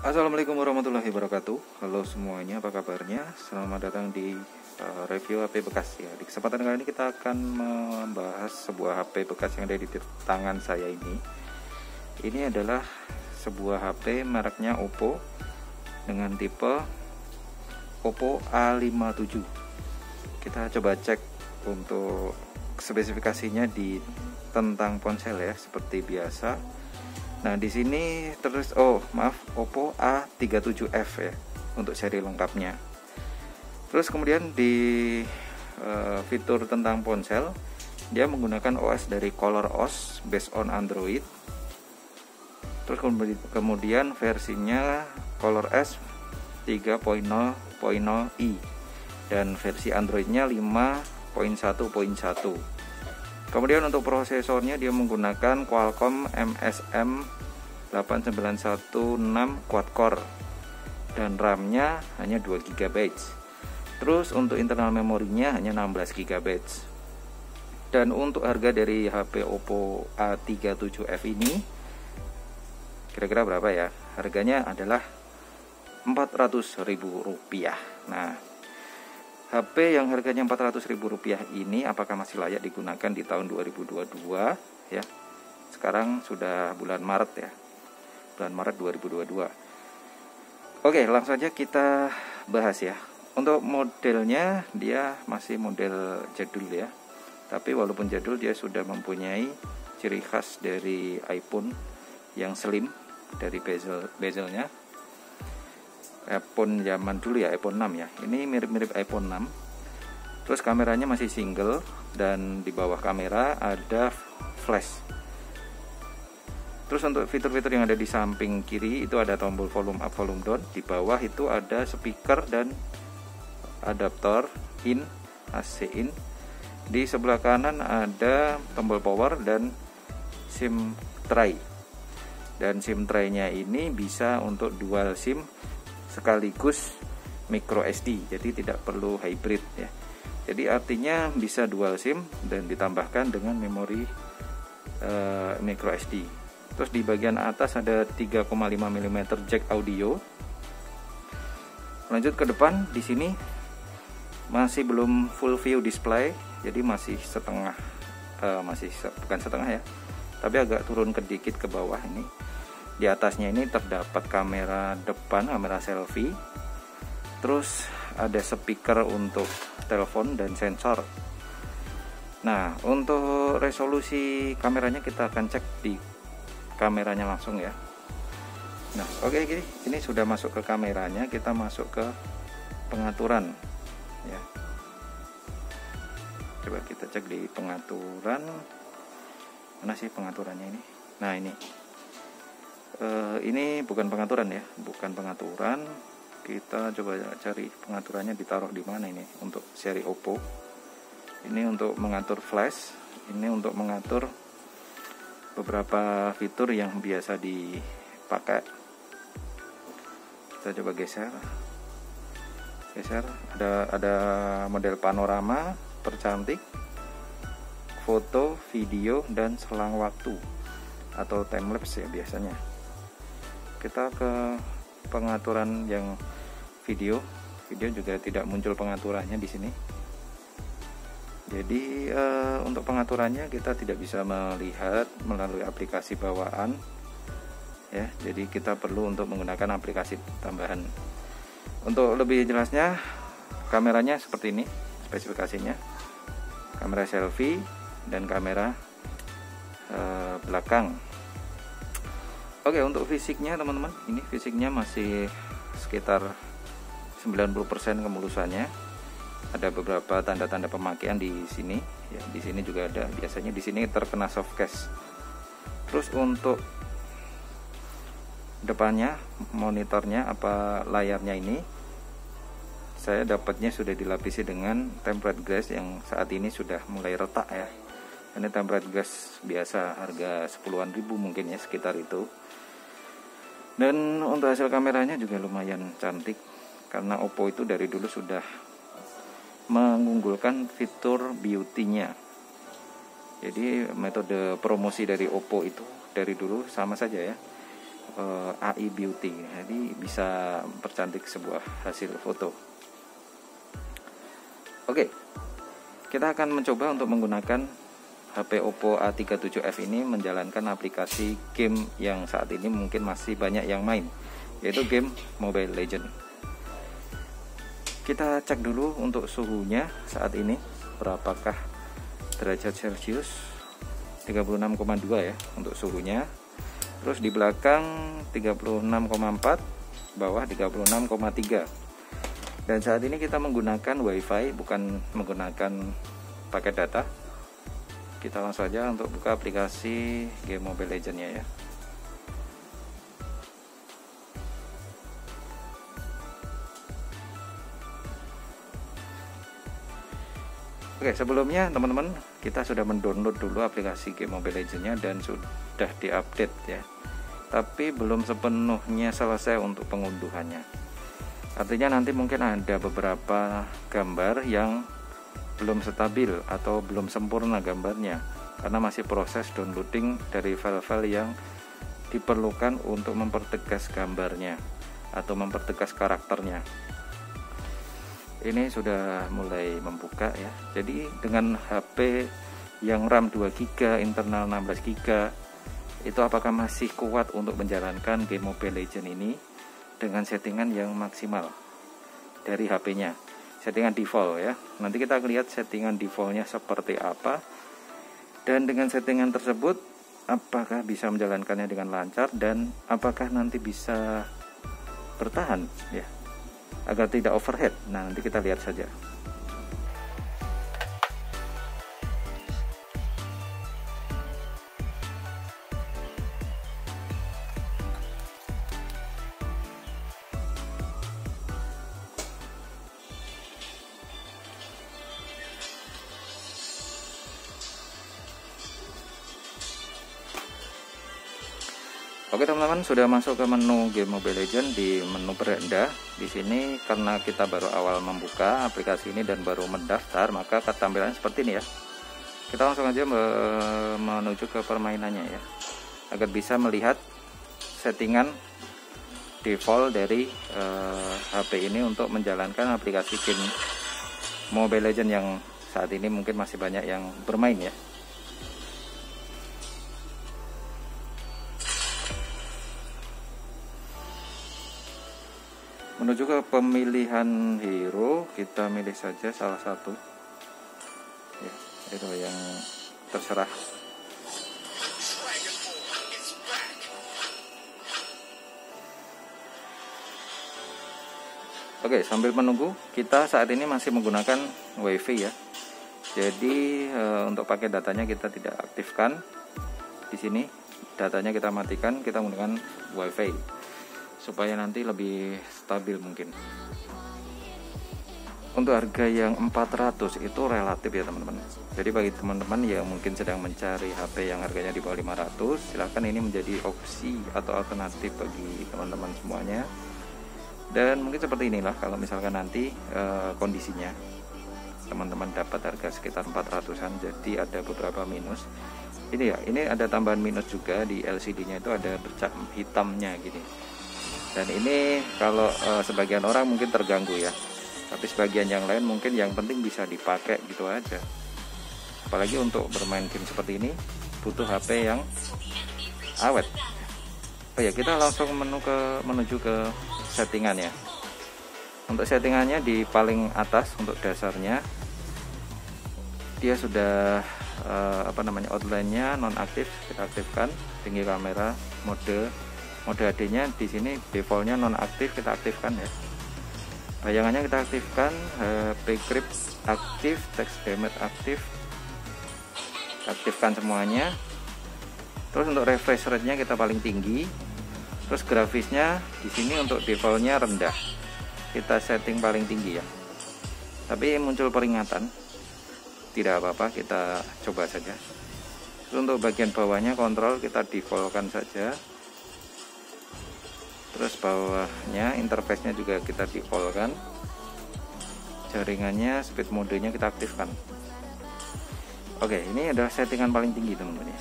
Assalamualaikum warahmatullahi wabarakatuh. Halo semuanya, apa kabarnya? Selamat datang di review HP bekas ya. Di kesempatan kali ini kita akan membahas sebuah HP bekas yang ada di tangan saya ini. Ini adalah sebuah HP mereknya Oppo dengan tipe Oppo A57. Kita coba cek untuk spesifikasinya di tentang ponsel ya, seperti biasa. Nah, di sini terus Oppo A37F ya untuk seri lengkapnya. Terus kemudian di fitur tentang ponsel, dia menggunakan OS dari ColorOS based on Android. Terus kemudian versinya ColorOS 3.0.0i dan versi Androidnya 5.1.1. Kemudian untuk prosesornya dia menggunakan Qualcomm MSM 8916 quad core dan RAM-nya hanya 2 GB. Terus untuk internal memorinya hanya 16 GB. Dan untuk harga dari HP Oppo A37F ini kira-kira berapa ya? Harganya adalah Rp400.000. Nah, HP yang harganya Rp400.000 ini apakah masih layak digunakan di tahun 2022 ya? Sekarang sudah bulan Maret ya. Bulan Maret 2022. Oke, langsung saja kita bahas ya. Untuk modelnya dia masih model jadul ya. Tapi walaupun jadul dia sudah mempunyai ciri khas dari iPhone yang slim dari bezelnya. iPhone zaman dulu ya, iPhone 6 ya. Ini mirip-mirip iPhone 6. Terus kameranya masih single dan di bawah kamera ada flash. Terus untuk fitur-fitur yang ada di samping kiri itu ada tombol volume up, volume down. Di bawah itu ada speaker dan adaptor in, AC in. Di sebelah kanan ada tombol power dan SIM tray. Dan SIM tray-nya ini bisa untuk dual SIM sekaligus micro SD, jadi tidak perlu hybrid ya. Jadi artinya bisa dual SIM dan ditambahkan dengan memori micro SD. Terus di bagian atas ada 3,5 mm jack audio. Lanjut ke depan, di sini masih belum full view display, jadi masih setengah, bukan setengah ya, tapi agak turun sedikit ke bawah ini. Di atasnya ini terdapat kamera depan, kamera selfie. Terus ada speaker untuk telepon dan sensor. Nah, untuk resolusi kameranya kita akan cek di kameranya langsung ya. Nah, oke, ini sudah masuk ke kameranya, kita masuk ke pengaturan ya. Coba kita cek di pengaturan. Mana sih pengaturannya ini? Nah, ini bukan pengaturan ya, bukan pengaturan. Kita coba cari pengaturannya ditaruh di mana ini untuk seri Oppo. Ini untuk mengatur flash, ini untuk mengatur beberapa fitur yang biasa dipakai. Kita coba geser. Ada model panorama tercantik, foto, video dan selang waktu atau time lapse ya biasanya. Kita ke pengaturan yang video juga tidak muncul pengaturannya di sini. Jadi untuk pengaturannya kita tidak bisa melihat melalui aplikasi bawaan ya. Jadi kita perlu untuk menggunakan aplikasi tambahan. Untuk lebih jelasnya, kameranya seperti ini spesifikasinya. Kamera selfie dan kamera belakang. Oke, untuk fisiknya teman-teman, ini fisiknya masih sekitar 90% kemulusannya. Ada beberapa tanda-tanda pemakaian di sini ya. Di sini juga ada, biasanya di sini terkena soft case. Terus untuk depannya, monitornya layarnya ini saya dapatnya sudah dilapisi dengan tempered glass yang saat ini sudah mulai retak ya. Ini tempered glass biasa, harga 10-an ribu mungkin ya, sekitar itu. Dan untuk hasil kameranya juga lumayan cantik, karena Oppo itu dari dulu sudah mengunggulkan fitur beauty-nya. Jadi metode promosi dari Oppo itu dari dulu sama saja ya. AI Beauty, jadi bisa mempercantik sebuah hasil foto. Oke, kita akan mencoba untuk menggunakan HP Oppo A37f ini menjalankan aplikasi game yang saat ini mungkin masih banyak yang main, yaitu game Mobile Legends. Kita cek dulu untuk suhunya saat ini, berapakah derajat Celcius. 36,2 ya untuk suhunya. Terus di belakang 36,4, bawah 36,3. Dan saat ini kita menggunakan WiFi, bukan menggunakan paket data. Kita langsung saja untuk buka aplikasi game Mobile Legends-nya ya. Oke, sebelumnya teman-teman, kita sudah mendownload dulu aplikasi game Mobile Legends-nya dan sudah diupdate ya. Tapi belum sepenuhnya selesai untuk pengunduhannya. Artinya nanti mungkin ada beberapa gambar yang belum stabil atau belum sempurna gambarnya, karena masih proses downloading dari file-file yang diperlukan untuk mempertegas gambarnya atau mempertegas karakternya. Ini sudah mulai membuka ya. Jadi dengan HP yang RAM 2GB, internal 16GB, itu apakah masih kuat untuk menjalankan game Mobile Legends ini dengan settingan yang maksimal dari HP-nya, settingan default ya. Nanti kita lihat settingan defaultnya seperti apa, dan dengan settingan tersebut apakah bisa menjalankannya dengan lancar dan apakah nanti bisa bertahan ya, agar tidak overhead. Nah, nanti kita lihat saja. Oke teman-teman, sudah masuk ke menu game Mobile Legends di menu berendah. Di sini karena kita baru awal membuka aplikasi ini dan baru mendaftar, maka tampilannya seperti ini ya. Kita langsung aja menuju ke permainannya ya, agar bisa melihat settingan default dari HP ini untuk menjalankan aplikasi game Mobile Legends yang saat ini mungkin masih banyak yang bermain ya. Menuju ke pemilihan hero, kita milih saja salah satu ya, hero yang terserah. Oke, sambil menunggu, kita saat ini masih menggunakan WiFi ya. Jadi untuk pakai datanya kita tidak aktifkan. Di sini datanya kita matikan, kita menggunakan WiFi supaya nanti lebih stabil mungkin. Untuk harga yang 400 itu relatif ya teman-teman. Jadi bagi teman-teman yang mungkin sedang mencari HP yang harganya di bawah 500, silahkan ini menjadi opsi atau alternatif bagi teman-teman semuanya. Dan mungkin seperti inilah kalau misalkan nanti kondisinya teman-teman dapat harga sekitar 400-an, jadi ada beberapa minus. Ini ya, ini ada tambahan minus juga di LCD-nya, itu ada bercak hitamnya gini. Dan ini kalau sebagian orang mungkin terganggu ya, tapi sebagian yang lain mungkin yang penting bisa dipakai gitu aja. Apalagi untuk bermain game seperti ini butuh HP yang awet. Oh ya, kita langsung menuju ke settingan ya. Untuk settingannya di paling atas untuk dasarnya dia sudah outline-nya nonaktif, kita aktifkan. Tinggi kamera, mode HD-nya di sini defaultnya nonaktif, kita aktifkan ya. Bayangannya kita aktifkan, HP grip aktif, text damage aktif, aktifkan semuanya. Terus untuk refresh rate-nya kita paling tinggi. Terus grafisnya di sini untuk defaultnya rendah, kita setting paling tinggi ya. Tapi muncul peringatan, tidak apa-apa, kita coba saja. Terus untuk bagian bawahnya kontrol kita defaultkan saja. Terus bawahnya interface-nya juga kita defaultkan. Jaringannya, speed modenya kita aktifkan. Oke, ini adalah settingan paling tinggi teman-teman ya.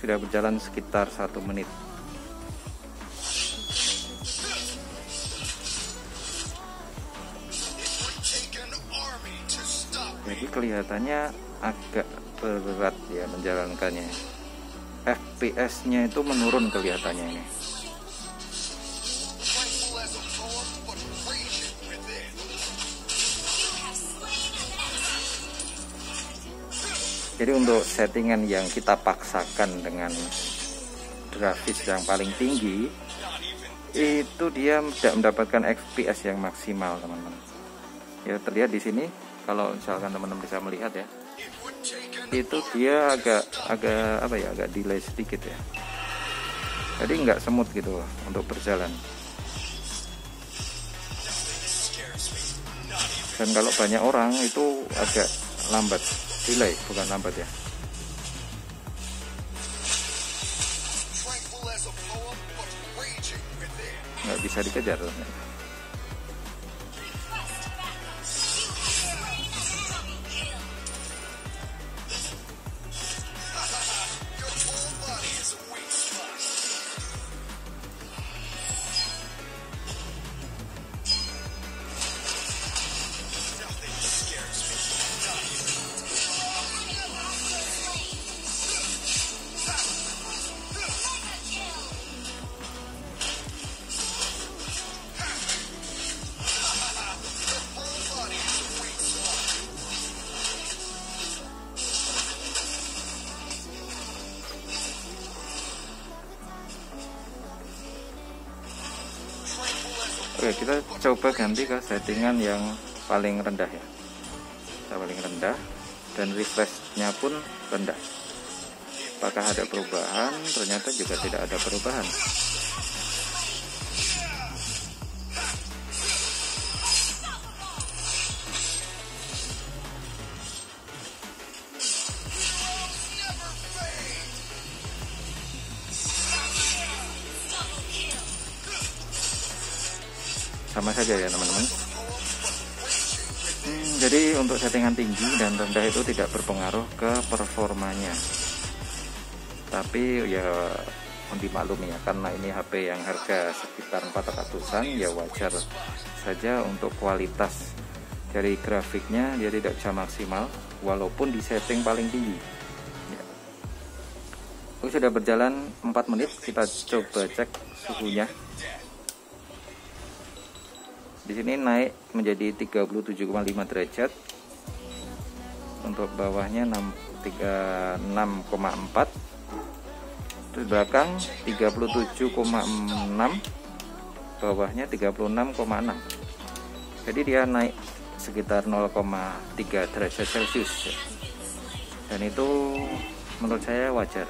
sudah berjalan sekitar 1 menit. Jadi kelihatannya agak berat ya menjalankannya. FPS-nya itu menurun kelihatannya ini. Jadi untuk settingan yang kita paksakan dengan grafis yang paling tinggi, itu dia tidak mendapatkan FPS yang maksimal, teman-teman. Ya terlihat di sini, kalau misalkan teman-teman bisa melihat ya, itu dia agak delay sedikit ya. Jadi nggak smooth gitu loh untuk berjalan. Dan kalau banyak orang itu agak lambat, delay bukan lambat ya. Nggak bisa dikejar. Oke, kita coba ganti ke settingan yang paling rendah ya. Kita paling rendah dan refreshnya pun rendah. Apakah ada perubahan? Ternyata juga tidak ada perubahan. Sama saja ya teman-teman. Jadi untuk settingan tinggi dan rendah itu tidak berpengaruh ke performanya. Tapi ya dimaklumi ya, karena ini HP yang harga sekitar 400-an, ya wajar saja untuk kualitas dari grafiknya dia tidak bisa maksimal walaupun di setting paling tinggi ya. Oke, sudah berjalan 4 menit, kita coba cek suhunya. Di sini naik menjadi 37,5 derajat. Untuk bawahnya 6,4. Terus belakang 37,6. Bawahnya 36,6. Jadi dia naik sekitar 0,3 derajat Celcius. Dan itu menurut saya wajar.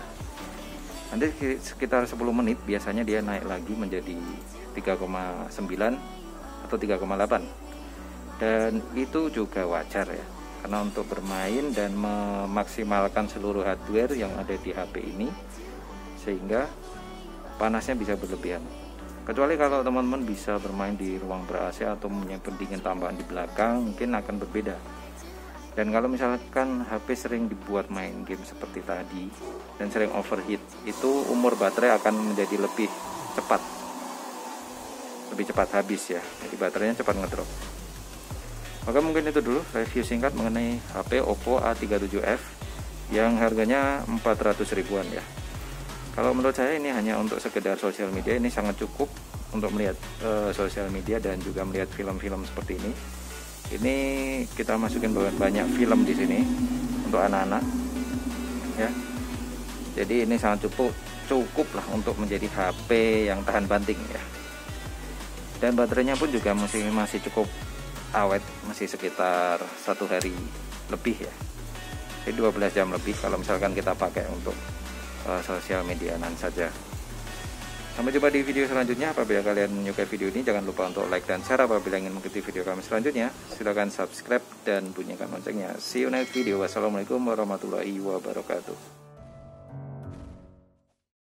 Nanti sekitar 10 menit biasanya dia naik lagi menjadi 3,9 atau 3,8, dan itu juga wajar ya, karena untuk bermain dan memaksimalkan seluruh hardware yang ada di HP ini, sehingga panasnya bisa berlebihan. Kecuali kalau teman-teman bisa bermain di ruang ber-AC atau punya pendingin tambahan di belakang, mungkin akan berbeda. Dan kalau misalkan HP sering dibuat main game seperti tadi dan sering overheat, itu umur baterai akan menjadi lebih cepat habis ya, jadi baterainya cepat ngedrop. Maka mungkin itu dulu review singkat mengenai HP Oppo A37f yang harganya 400 ribuan ya. Kalau menurut saya ini hanya untuk sekedar sosial media, ini sangat cukup untuk melihat sosial media dan juga melihat film-film seperti ini. Ini kita masukin banyak film di sini untuk anak-anak ya. Jadi ini sangat cukup lah untuk menjadi HP yang tahan banting ya. Dan baterainya pun juga masih cukup awet, masih sekitar 1 hari lebih ya. Jadi 12 jam lebih kalau misalkan kita pakai untuk sosial mediaan saja. Sampai jumpa di video selanjutnya. Apabila kalian menyukai video ini, jangan lupa untuk like dan share. Apabila ingin mengikuti video kami selanjutnya, silahkan subscribe dan bunyikan loncengnya. See you next video. Wassalamualaikum warahmatullahi wabarakatuh.